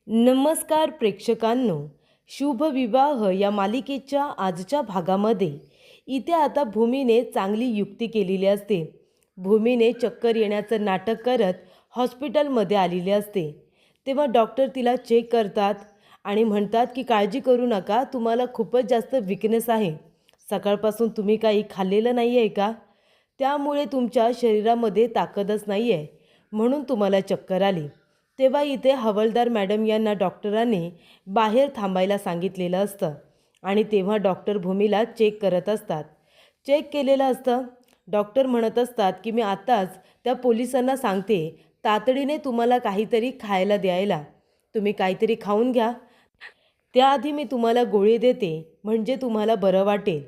नमस्कार प्रेक्षकांनो, शुभ विवाह या मालिकेच्या आजच्या भागामध्ये इथे आता भूमीने चांगली युक्ती केलेली असते. भूमीने चक्कर येण्याचं नाटक करत हॉस्पिटलमध्ये आलेली असते. तेव्हा डॉक्टर तिला चेक करतात आणि म्हणतात की काळजी करू नका, तुम्हाला खूपच जास्त विकनेस आहे. सकाळपासून तुम्ही काही खाल्लेलं नाही आहे का? त्यामुळे तुमच्या शरीरामध्ये ताकदच नाही आहे, म्हणून तुम्हाला चक्कर आली. तेव्हा इथे हवालदार मॅडम यांना डॉक्टरांनी बाहेर थांबायला सांगितलेलं असतं आणि तेव्हा डॉक्टर भूमीला चेक करत असतात. चेक केलेलं असतं. डॉक्टर म्हणत असतात की मी आत्ताच त्या पोलिसांना सांगते, तातडीने तुम्हाला काहीतरी खायला द्यायला. तुम्ही काहीतरी खाऊन घ्या, त्याआधी मी तुम्हाला गोळी देते, म्हणजे तुम्हाला बरं वाटेल.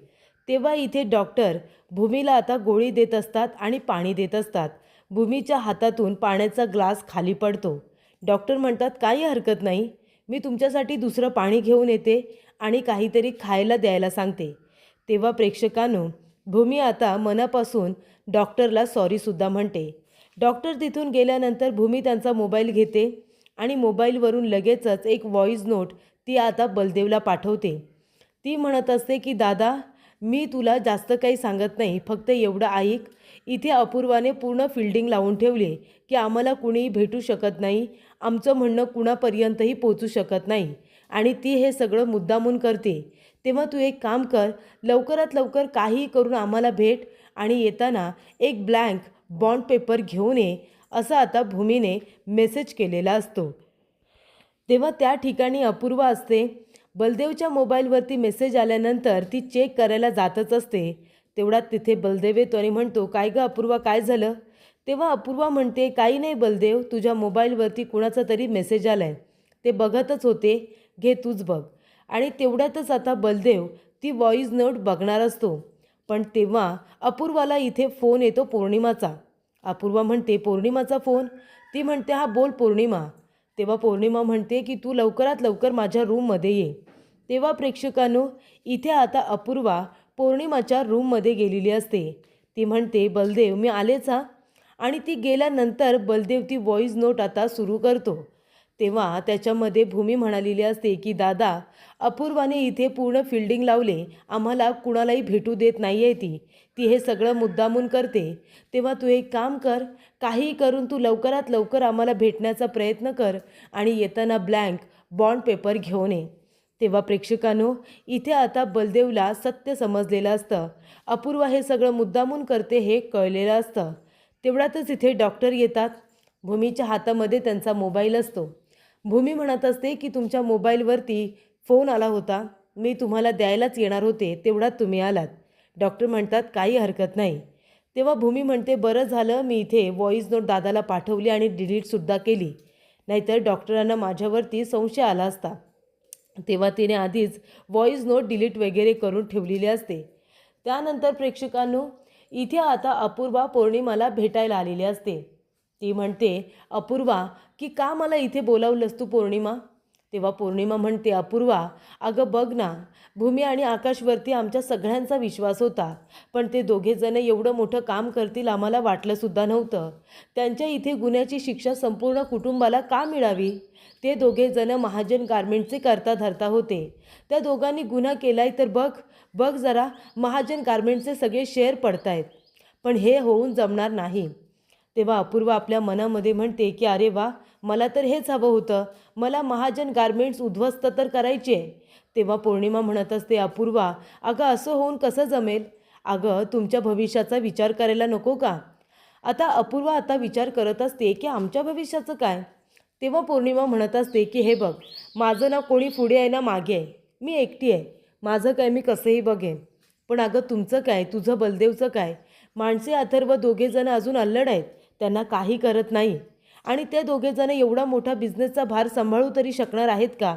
तेव्हा इथे डॉक्टर भूमीला आता गोळी देत असतात आणि पाणी देत असतात. भूमीच्या हातातून पाण्याचा ग्लास खाली पडतो. डॉक्टर म्हणतात काही हरकत नाही, मी तुमच्यासाठी दुसरं पाणी घेऊन येते आणि काहीतरी खायला द्यायला सांगते. तेव्हा प्रेक्षकांनो, भूमी आता मनापासून डॉक्टरला सॉरीसुद्धा म्हणते. डॉक्टर तिथून गेल्यानंतर भूमी त्यांचा मोबाईल घेते आणि मोबाईलवरून लगेचच एक व्हॉईस नोट ती आता बलदेवला पाठवते. ती म्हणत असते की दादा, मी तुला जास्त काही सांगत नाही, फक्त एवढं ऐक, इथे अपूर्वाने पूर्ण फिल्डिंग लावून ठेवली की आम्हाला कुणीही भेटू शकत नाही, आमचं म्हणणं कुणापर्यंतही पोचू शकत नाही आणि ती हे सगळं मुद्दामून करते. तेव्हा तू एक काम कर, लवकरात लवकर काहीही करून आम्हाला भेट आणि येताना एक ब्लँक बॉन्ड पेपर घेऊन ये, असं आता भूमीने मेसेज केलेला असतो. तेव्हा त्या ठिकाणी अपूर्वा असते. बलदेवच्या मोबाईलवरती मेसेज आल्यानंतर ती चेक करायला जातच असते. तेवढ्यात तिथे बलदेव येतो आणि म्हणतो, काय गं अपूर्वा, काय झालं? तेव्हा अपूर्वा म्हणते, काही नाही बलदेव, तुझ्या मोबाईलवरती कुणाचा तरी मेसेज आला आहे, ते बघतच होते, घे तूच बघ. आणि तेवढ्यातच आता बलदेव ती व्हॉईस नोट बघणार असतो. पण तेव्हा अपूर्वाला इथे फोन येतो पौर्णिमाचा. अपूर्वा म्हणते, पौर्णिमाचा फोन? ती म्हणते, हा बोल पौर्णिमा. तेव्हा पौर्णिमा म्हणते की तू लवकरात लवकर माझ्या रूममध्ये ये. तेव्हा प्रेक्षकांनो, इथे आता अपूर्वा पौर्णिमाच्या रूममध्ये गेलेली असते. ती म्हणते, बलदेव मी आलेच हा. आणि ती गेल्यानंतर बलदेव ती व्हॉईस नोट आता सुरू करतो. तेव्हा त्याच्यामध्ये भूमी म्हणालेली असते की दादा, अपूर्वाने इथे पूर्ण फिल्डिंग लावले, आम्हाला कुणालाही भेटू देत नाही आहे. ती हे सगळं मुद्दामून करते. तेव्हा तू एक काम कर, काहीही करून तू लवकरात लवकर आम्हाला भेटण्याचा प्रयत्न कर आणि येताना ब्लँक बॉन्ड पेपर घेऊन ये. तेव्हा प्रेक्षकांनो, इथे आता बलदेवला सत्य समजलेलं असतं. अपूर्वा हे सगळं मुद्दामून करते हे कळलेलं असतं. तेवढ्यातच इथे डॉक्टर येतात. भूमीच्या हातामध्ये त्यांचा मोबाईल असतो. भूमी म्हणत असते की तुमच्या मोबाईलवरती फोन आला होता, मी तुम्हाला द्यायलाच येणार होते, तेवढ्यात तुम्ही आलात. डॉक्टर म्हणतात काही हरकत नाही. तेव्हा भूमी म्हणते, बरं झालं मी इथे व्हॉईस नोट दादाला पाठवली आणि डिलीटसुद्धा केली, नाहीतर डॉक्टरांना माझ्यावरती संशय आला असता. तेव्हा तिने आधीच व्हॉईस नोट डिलीट वगैरे करून ठेवलेली असते. त्यानंतर प्रेक्षकांनो, इथे आता अपूर्वा पौर्णिमाला भेटायला आलेली असते. ती म्हणते, अपूर्वा, की का मला इथे बोलावलंस तू पौर्णिमा? तेव्हा पौर्णिमा म्हणते, अपूर्वा अगं बघ ना, भूमी आणि आकाशवरती आमच्या सगळ्यांचा विश्वास होता, पण ते दोघेजण एवढं मोठं काम करतील आम्हाला वाटलंसुद्धा नव्हतं. त्यांच्या इथे गुन्ह्याची शिक्षा संपूर्ण कुटुंबाला का मिळावी? ते दोघेजण महाजन गारमेंटचे करता धरता होते. त्या दोघांनी गुन्हा केलाय तर बघ बघ जरा, महाजन गारमेंटचे सगळे शेअर पडतायत. पण हे होऊन जमणार नाही. तेव्हा अपूर्वा आपल्या मनामध्ये म्हणते की अरे वा, मला तर हेच हवं होतं, मला महाजन गारमेंट्स उद्ध्वस्त तर करायचे. तेव्हा पौर्णिमा म्हणत असते, अपूर्वा अगं असं होऊन कसं जमेल? अगं तुमच्या भविष्याचा विचार करायला नको का? आता अपूर्वा आता विचार करत असते की आमच्या भविष्याचं काय? तेव्हा पौर्णिमा म्हणत असते की हे बघ, माझं ना कोणी पुढे आहे ना मागे आहे, मी एकटी आहे, माझं काय मी कसंही बघेन. पण अगं तुमचं काय, तुझं बलदेवचं काय? माणसे अथर्व दोघेजण अजून अल्लड आहेत, त्यांना काही करत नाही आणि ते दोघेजण एवढा मोठा बिझनेसचा भार सांभाळू तरी शकणार आहेत का?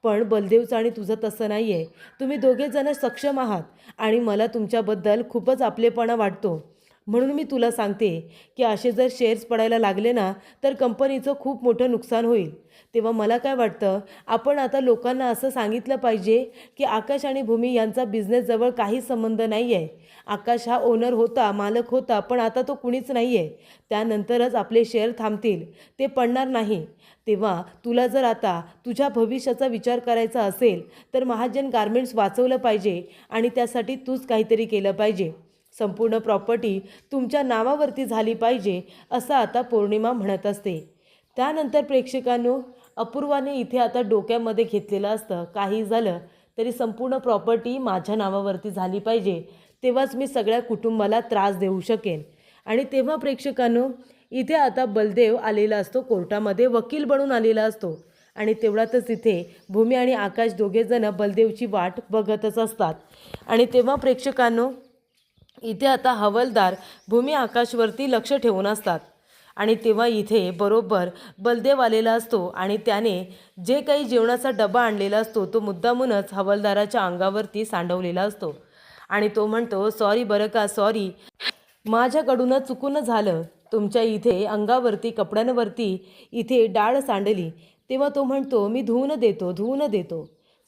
पण बलदेवचं आणि तुझं तसं नाही आहे. तुम्ही दोघेजण सक्षम आहात आणि मला तुमच्याबद्दल खूपच आपलेपणा वाटतो. म्हणून मी तुला सांगते की असे जर शेअर्स पडायला लागले ना तर कंपनीचं खूप मोठं नुकसान होईल. तेव्हा मला काय वाटतं, आपण आता लोकांना असं सांगितलं पाहिजे की आकाश आणि भूमी यांचा बिझनेसजवळ काही संबंध नाही आहे. आकाश हा ओनर होता, मालक होता, पण आता तो कुणीच नाही आहे. त्यानंतरच आपले शेअर थांबतील, ते पडणार नाही. तेव्हा तुला जर आता तुझ्या भविष्याचा विचार करायचा असेल तर महाजन गारमेंट्स वाचवलं पाहिजे आणि त्यासाठी तूच काहीतरी केलं पाहिजे. संपूर्ण प्रॉपर्टी तुमच्या नावावरती झाली पाहिजे असं आता पौर्णिमा म्हणत असते. त्यानंतर प्रेक्षकांनो, अपूर्वाने इथे आता डोक्यामध्ये घेतलेलं असतं, काही झालं तरी संपूर्ण प्रॉपर्टी माझ्या नावावरती झाली पाहिजे, तेव्हाच मी सगळ्या कुटुंबाला त्रास देऊ शकेन. आणि तेव्हा प्रेक्षकांनो, इथे आता बलदेव आलेला असतो, कोर्टामध्ये वकील बनून आलेला असतो. आणि तेवढ्यातच इथे भूमी आणि आकाश दोघेजण बलदेवची वाट बघतच असतात. आणि तेव्हा प्रेक्षकांनो, इथे आता हवालदार भूमी आकाशवरती लक्ष ठेवून असतात. आणि तेव्हा इथे बरोबर बलदेव आलेला असतो आणि त्याने जे काही जेवणाचा डबा आणलेला असतो तो मुद्दामूनच हवालदाराच्या अंगावरती सांडवलेला असतो. आणि तो म्हणतो, सॉरी बरं का, सॉरी, माझ्याकडूनच चुकून झालं, तुमच्या इथे अंगावरती कपड्यांवरती इथे डाळ सांडली. तेव्हा तो म्हणतो, मी धुवून देतो.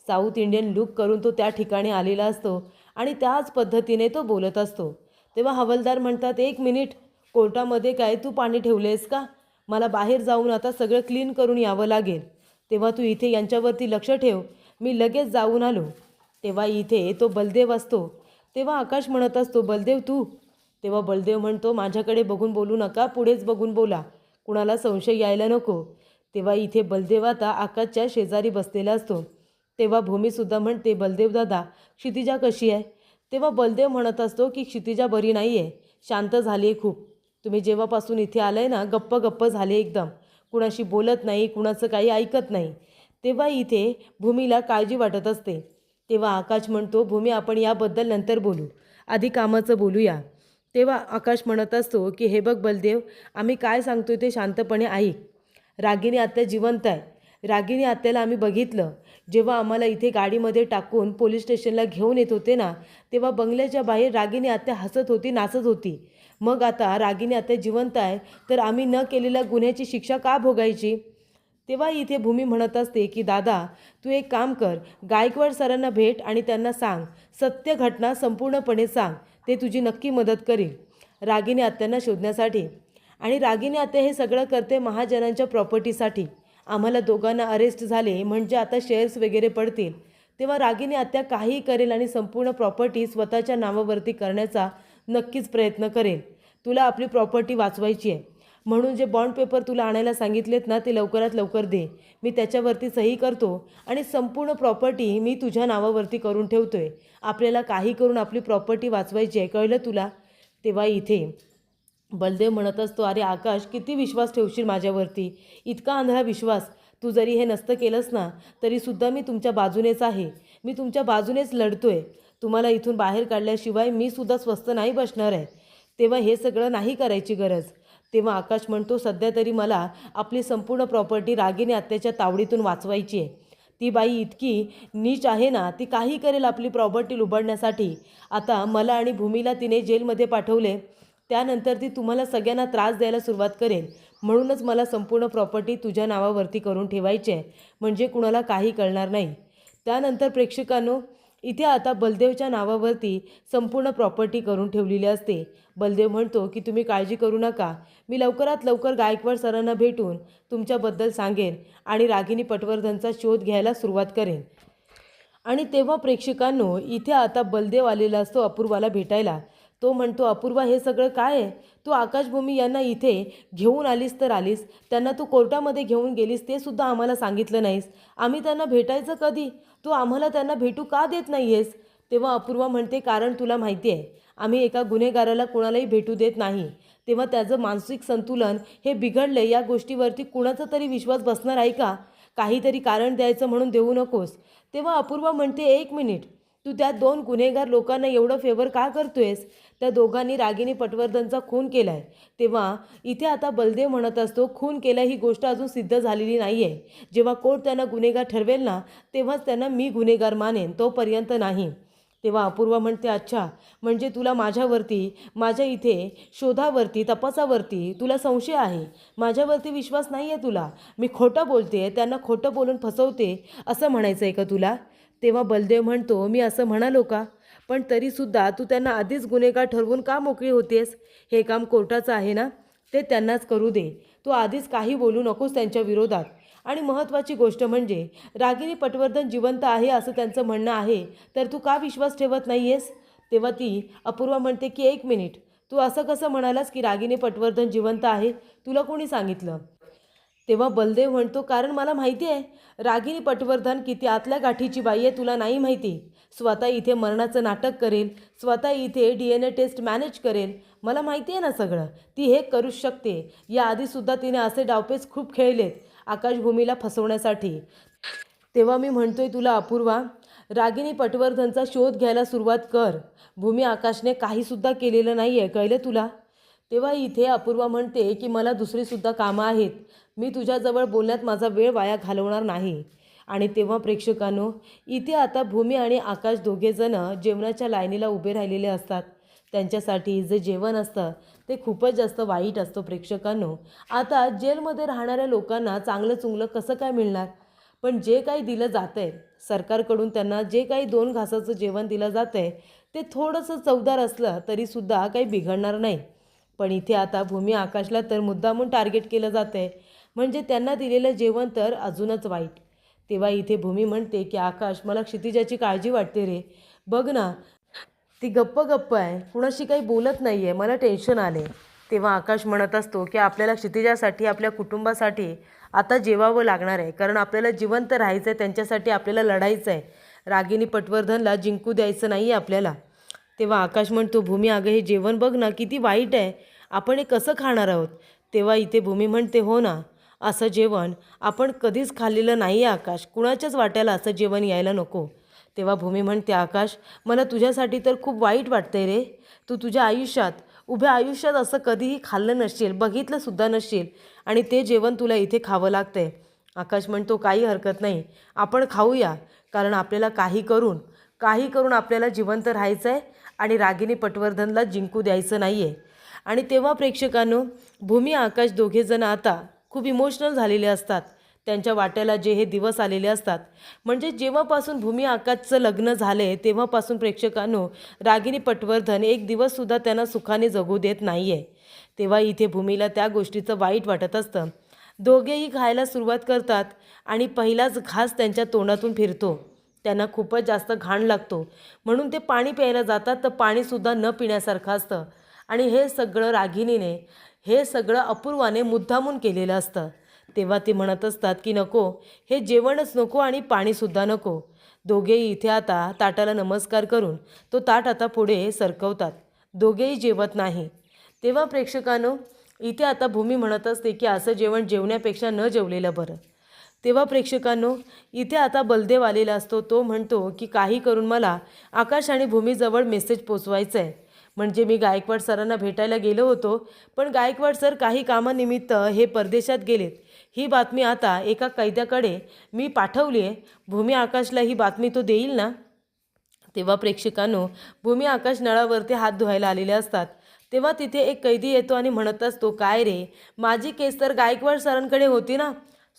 साऊथ इंडियन लुक करून तो त्या ठिकाणी आलेला असतो आणि त्याच पद्धतीने तो बोलत असतो. तेव्हा हवालदार म्हणतात, एक मिनिट, कोर्टामध्ये काय तू पाणी ठेवलेस का? मला बाहेर जाऊन आता सगळं क्लीन करून यावं लागेल. तेव्हा तू इथे यांच्यावरती लक्ष ठेव, मी लगेच जाऊन आलो. तेव्हा इथे तो बलदेव असतो. तेव्हा आकाश म्हणत असतो, बलदेव तू? तेव्हा बलदेव म्हणतो, माझ्याकडे बघून बोलू नका, पुढेच बघून बोला, कुणाला संशय यायला नको. तेव्हा इथे बलदेव आता आकाशच्या शेजारी बसलेला असतो. तेव्हा भूमीसुद्धा म्हणते, बलदेव दादा, क्षितिजा कशी आहे? तेव्हा बलदेव म्हणत असतो की क्षितिजा बरी नाही आहे, शांत झाली आहे खूप. तुम्ही जेव्हापासून इथे आलाय ना, गप्प झाले एकदम, कुणाशी बोलत नाही, कुणाचं काही ऐकत नाही. तेव्हा इथे भूमीला काळजी वाटत असते. तेव्हा आकाश म्हणतो, भूमी आपण याबद्दल नंतर बोलू, आधी कामाचं बोलूया. तेव्हा आकाश म्हणत असतो की हे बघ बलदेव, आम्ही काय सांगतोय ते शांतपणे ऐक. रागिनी आत्या जिवंत आहे. रागिनी आत्याला आम्ही बघितलं. जेव्हा आम्हाला इथे गाडीमध्ये टाकून पोलीस स्टेशनला घेऊन येत होते ना, तेव्हा बंगल्याच्या बाहेर रागिनी आत्या हसत होती, नाचत होती. मग आता रागिनी आत्या जिवंत आहे तर आम्ही न केलेल्या गुन्ह्याची शिक्षा का भोगायची? तेव्हा इथे भूमी म्हणत असते की दादा, तू एक काम कर, गायकवाड सरांना भेट आणि त्यांना सांग, सत्य घटना संपूर्णपणे सांग, ते तुझी नक्की मदत करेल रागिनी आत्यांना शोधण्यासाठी. आणि रागिनी आत्या हे सगळं करते महाजनांच्या प्रॉपर्टीसाठी. आम्हाला दोघांना अरेस्ट झाले म्हणजे आता शेअर्स वगैरे पडतील. तेव्हा रागिनी आत्या काहीही करेल आणि संपूर्ण प्रॉपर्टी स्वतःच्या नावावरती करण्याचा नक्कीच प्रयत्न करेल. तुला आपली प्रॉपर्टी वाचवायची आहे, म्हणून जे बॉन्ड पेपर तुला आणायला सांगितलेत ना, ते लवकरात लवकर दे. मी त्याच्यावरती सही करतो आणि संपूर्ण प्रॉपर्टी मी तुझ्या नावावरती करून ठेवतोय. आपल्याला काही करून आपली प्रॉपर्टी वाचवायची आहे, कळलं तुला? तेव्हा इथे बलदेव म्हणत असतो, अरे आकाश, किती विश्वास ठेवशील माझ्यावरती? इतका आंधळा विश्वास. तू जरी हे नसतं केलंस ना तरीसुद्धा मी तुमच्या बाजूनेच आहे, मी तुमच्या बाजूनेच लढतोय. तुम्हाला इथून बाहेर काढल्याशिवाय मी सुद्धा स्वस्थ नाही बसणार आहे. तेव्हा हे सगळं नाही करायची गरज. तेव्हा आकाश म्हणतो, सध्या तरी मला आपली संपूर्ण प्रॉपर्टी रागिनी आत्याच्या तावडीतून वाचवायची आहे. ती बाई इतकी नीच आहे ना, ती काही करेल आपली प्रॉपर्टी लुबाडण्यासाठी. आता मला आणि भूमीला तिने जेलमध्ये पाठवले, त्यानंतर ती तुम्हाला सगळ्यांना त्रास द्यायला सुरुवात करेल. म्हणूनच मला संपूर्ण प्रॉपर्टी तुझ्या नावावरती करून ठेवायची आहे, म्हणजे कुणाला काही कळणार नाही. त्यानंतर प्रेक्षकांनो, इथे आता बलदेवच्या नावावरती संपूर्ण प्रॉपर्टी करून ठेवलेली असते. बलदेव म्हणतो की तुम्ही काळजी करू नका, मी लवकरात लवकर गायकवाड सरांना भेटून तुमच्याबद्दल सांगेन आणि रागिनी पटवर्धनचा शोध घ्यायला सुरुवात करेन. आणि तेव्हा प्रेक्षकांनो, इथे आता बलदेव आलेला असतो अपूर्वाला भेटायला. तो म्हणतो, अपूर्वा, हे सगळं काय आहे? तू आकाशभूमी यांना इथे घेऊन आलीस तर आलीस, त्यांना तू कोर्टामध्ये घेऊन गेलीस ते सुद्धा आम्हाला सांगितलं नाहीस. आम्ही त्यांना भेटायचं कधी? तू आम्हाला त्यांना भेटू का देत नाही आहेस? तेव्हा अपूर्वा म्हणते, कारण तुला माहिती आहे, आम्ही एका गुन्हेगाराला कुणालाही भेटू देत नाही. तेव्हा त्याचं मानसिक संतुलन हे बिघडले, या गोष्टीवरती कुणाचा तरी विश्वास बसणार आहे का? काहीतरी कारण द्यायचं म्हणून देऊ नकोस. तेव्हा अपूर्वा म्हणते, एक मिनिट, तू त्या 2 गुन्हेगार लोकांना एवढं फेवर का करतोयस? त्या दोघांनी रागिनी पटवर्धनचा खून केला आहे. तेव्हा इथे आता बलदेव म्हणत असतो, खून केला ही गोष्ट अजून सिद्ध झालेली नाही आहे. जेव्हा कोर्ट त्यांना गुन्हेगार ठरवेल ना, तेव्हाच त्यांना मी गुन्हेगार मानेन, तोपर्यंत नाही. तेव्हा अपूर्वा म्हणते, अच्छा, म्हणजे तुला माझ्यावरती, माझ्या इथे शोधावरती, तपासावरती तुला संशय आहे, माझ्यावरती विश्वास नाही आहे तुला, मी खोटं बोलते, त्यांना खोटं बोलून फसवते, असं म्हणायचं आहे का तुला? तेव्हा बलदेव म्हणतो, मी असं म्हणालो का? पण तरीसुद्धा तू त्यांना आधीच गुन्हेगार ठरवून का मोकळी होतेस? हे काम कोर्टाचं आहे ना, ते त्यांनाच करू दे. तू आधीच काही बोलू नकोस त्यांच्या विरोधात. आणि महत्त्वाची गोष्ट म्हणजे रागिनी पटवर्धन जिवंत आहे असं त्यांचं म्हणणं आहे, तर तू का विश्वास ठेवत नाही आहेस? तेव्हा ती अपूर्वा म्हणते की 1 मिनिट, तू असं कसं म्हणालास की रागिनी पटवर्धन जिवंत आहे? तुला कोणी सांगितलं? तेव्हा बलदेव म्हणतो, कारण मला माहिती आहे रागिनी पटवर्धन किती आतल्या गाठीची बाई आहे तुला नाही माहिती. स्वतः इथे मरणाचं नाटक करेल, स्वतः इथे DNA टेस्ट मॅनेज करेल. मला माहिती आहे ना सगळं. ती हे करूच शकते. याआधीसुद्धा तिने असे डावपेच खूप खेळलेत आकाशभूमीला फसवण्यासाठी. तेव्हा मी म्हणतोय तुला अपूर्वा, रागिनी पटवर्धनचा शोध घ्यायला सुरुवात कर. भूमी आकाशने काहीसुद्धा केलेलं नाही आहे, कळलं तुला? तेव्हा इथे अपूर्वा म्हणते की मला दुसरीसुद्धा कामं आहेत, मी तुझ्याजवळ बोलण्यात माझा वेळ वाया घालवणार नाही. आणि तेव्हा प्रेक्षकांनो, इथे आता भूमी आणि आकाश दोघेजणं जेवणाच्या लाईनीला उभे राहिलेले असतात. त्यांच्यासाठी जे जेवण असतं ते खूपच जास्त वाईट असतं प्रेक्षकांनो. आता जेलमध्ये राहणाऱ्या लोकांना चांगलं चुंगलं कसं काय मिळणार? पण जे काही दिलं जातं आहे सरकारकडून, त्यांना जे काही 2 घासाचं जेवण दिलं जातं आहे ते थोडंसं चवदार असलं तरीसुद्धा काही बिघडणार नाही. पण इथे आता भूमी आकाशला तर मुद्दामून टार्गेट केलं जातं आहे, म्हणजे त्यांना दिलेलं जेवण तर अजूनच वाईट. तेव्हा इथे भूमी म्हणते की आकाश, मला क्षितिजाची काळजी वाटते रे. बघ ना, ती गप्प गप्प आहे, कुणाशी काही बोलत नाही आहे, मला टेन्शन आले. तेव्हा आकाश म्हणत असतो की आपल्याला क्षितिजासाठी, आपल्या कुटुंबासाठी आता जेवावं लागणार आहे, कारण आपल्याला जिवंत राहायचं आहे, त्यांच्यासाठी आपल्याला लढायचं आहे. रागिनी पटवर्धनला जिंकू द्यायचं नाही आहे आपल्याला. तेव्हा आकाश म्हणतो, भूमी अगं हे जेवण बघ ना किती वाईट आहे, आपण हे कसं खाणार आहोत? तेव्हा इथे भूमी म्हणते, हो ना, असं जेवण आपण कधीच खाल्लेलं नाही आहे आकाश, कुणाच्याच वाट्याला असं जेवण यायला नको. तेव्हा भूमी म्हणते, आकाश मला तुझ्यासाठी तर खूप वाईट वाटतंय रे. तू तुझ्या आयुष्यात, उभ्या आयुष्यात असं कधीही खाल्लं नसशील, बघितलंसुद्धा नसशील, आणि ते जेवण तुला इथे खावं लागतंय. आकाश म्हणतो, काही हरकत नाही, आपण खाऊया, कारण आपल्याला काही करून आपल्याला जिवंत राहायचं आहे आणि रागिनी पटवर्धनला जिंकू द्यायचं नाही आहे. आणि तेव्हा प्रेक्षकांनो, भूमी आकाश दोघेजण आता खूप इमोशनल झालेले असतात. त्यांच्या वाट्याला जे हे दिवस आलेले असतात, म्हणजे जेव्हापासून भूमी आकाशचं लग्न झाले तेव्हापासून प्रेक्षकांनो, रागिनी पटवर्धन एक दिवससुद्धा त्यांना सुखाने जगू देत नाही आहे. तेव्हा इथे भूमीला त्या गोष्टीचं वाईट वाटत असतं. दोघेही खायला सुरुवात करतात आणि पहिलाच घास त्यांच्या तोंडातून फिरतो. त्यांना खूपच जास्त घाण लागतो, म्हणून ते पाणी प्यायला जातात, तर पाणीसुद्धा न पिण्यासारखं असतं. आणि हे सगळं रागिनीने, हे सगळं अपूर्वाने मुद्दामून केलेलं असतं. तेव्हा ते म्हणत असतात की नको, हे जेवणच नको आणि पाणीसुद्धा नको. दोघेही इथे आता ताटाला नमस्कार करून तो ताट आता पुढे सरकवतात. दोघेही जेवत नाही. तेव्हा प्रेक्षकांनो, इथे आता भूमी म्हणत असते की असं जेवण जेवण्यापेक्षा न जेवलेलं बरं. तेव्हा प्रेक्षकांनो, इथे आता बलदेव आलेला असतो. तो म्हणतो की काही करून मला आकाश आणि भूमीजवळ मेसेज पोचवायचा आहे. म्हणजे मी गायकवाड सरांना भेटायला गेलो होतो, पण गायकवाड सर काही कामानिमित्त हे परदेशात गेलेत. ही बातमी आता एका कैद्याकडे मी पाठवली आहे. भूमी आकाशला ही बातमी तो देईल ना? तेव्हा प्रेक्षकांनो, भूमी आकाश नळावरती हात धुवायला आलेले असतात. तेव्हा तिथे एक कैदी येतो आणि म्हणत असतो, काय रे, माझी केस तर गायकवाड सरांकडे होती ना,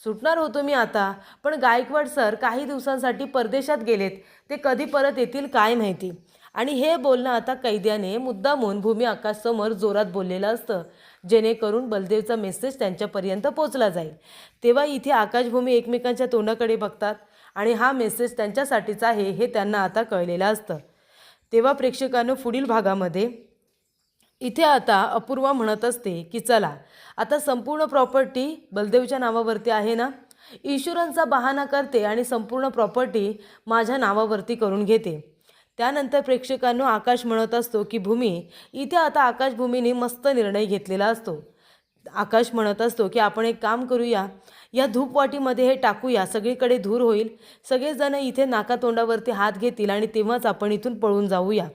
सुटणार होतो मी आता, पण गायकवाड सर काही दिवसांसाठी परदेशात गेलेत, ते कधी परत येतील काय माहिती. आणि हे बोलणं आता कैद्याने मुद्दामून भूमी आकाशसमोर जोरात बोललेलं असतं, जेणेकरून बलदेवचा मेसेज त्यांच्यापर्यंत पोचला जाईल. तेव्हा इथे आकाशभूमी एकमेकांच्या तोंडाकडे बघतात आणि हा मेसेज त्यांच्यासाठीच आहे हे त्यांना आता कळलेलं असतं. तेव्हा प्रेक्षकांनो, पुढील भागामध्ये इथे आता अपूर्वा म्हणत असते की चला, आता संपूर्ण प्रॉपर्टी बलदेवच्या नावावरती आहे ना, इन्शुरन्सचा बहाणा करते आणि संपूर्ण प्रॉपर्टी माझ्या नावावरती करून घेते. त्यानंतर प्रेक्षकांनो, आकाश म्हणत असतो की भूमी, इथे आता आकाशभूमीने मस्त निर्णय घेतलेला असतो. आकाश म्हणत असतो की आपण एक काम करूया, या धूपवाटीमध्ये हे टाकूया, सगळीकडे धूर होईल, सगळेजण इथे नाकातोंडावरती हात घेतील आणि तेव्हाच आपण इथून पळून जाऊया,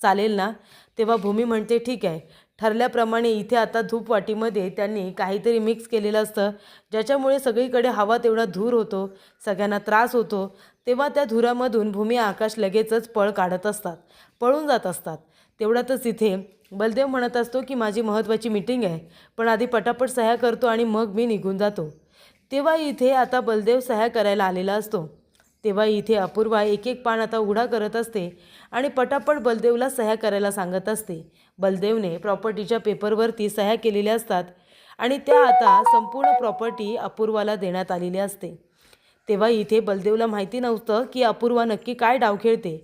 चालेल ना? तेव्हा भूमी म्हणते, ठीक आहे, ठरल्याप्रमाणे इथे आता धूपवाटीमध्ये त्यांनी काहीतरी मिक्स केलेलं असतं, ज्याच्यामुळे सगळीकडे हवा तेवढा धूर होतो, सगळ्यांना त्रास होतो. तेव्हा त्या धुरामधून भूमी आकाश लगेचच पळ काढत असतात, पळून जात असतात. तेवढ्यातच इथे बलदेव म्हणत असतो की माझी महत्त्वाची मीटिंग आहे, पण आधी पटापट सह्या करतो आणि मग मी निघून जातो. तेव्हा इथे आता बलदेव सह्या करायला आलेला असतो. तेव्हा इथे अपूर्वा एक एक पान आता उघडा करत असते आणि पटापट बलदेवला सह्या करायला सांगत असते. बलदेवने प्रॉपर्टीच्या पेपरवरती सह्या केलेल्या असतात आणि त्या आता संपूर्ण प्रॉपर्टी अपूर्वाला देण्यात आलेली असते. तेव्हा इथे बलदेवला माहिती नव्हतं की अपूर्वा नक्की काय डाव खेळते.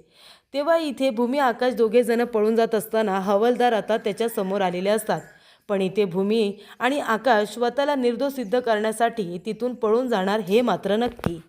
तेव्हा इथे भूमी आकाश दोघेजणं पळून जात असताना हवालदार आता त्याच्या समोर आलेले असतात. पण इथे भूमी आणि आकाश स्वतःला निर्दोष सिद्ध करण्यासाठी तिथून पळून जाणार हे मात्र नक्की.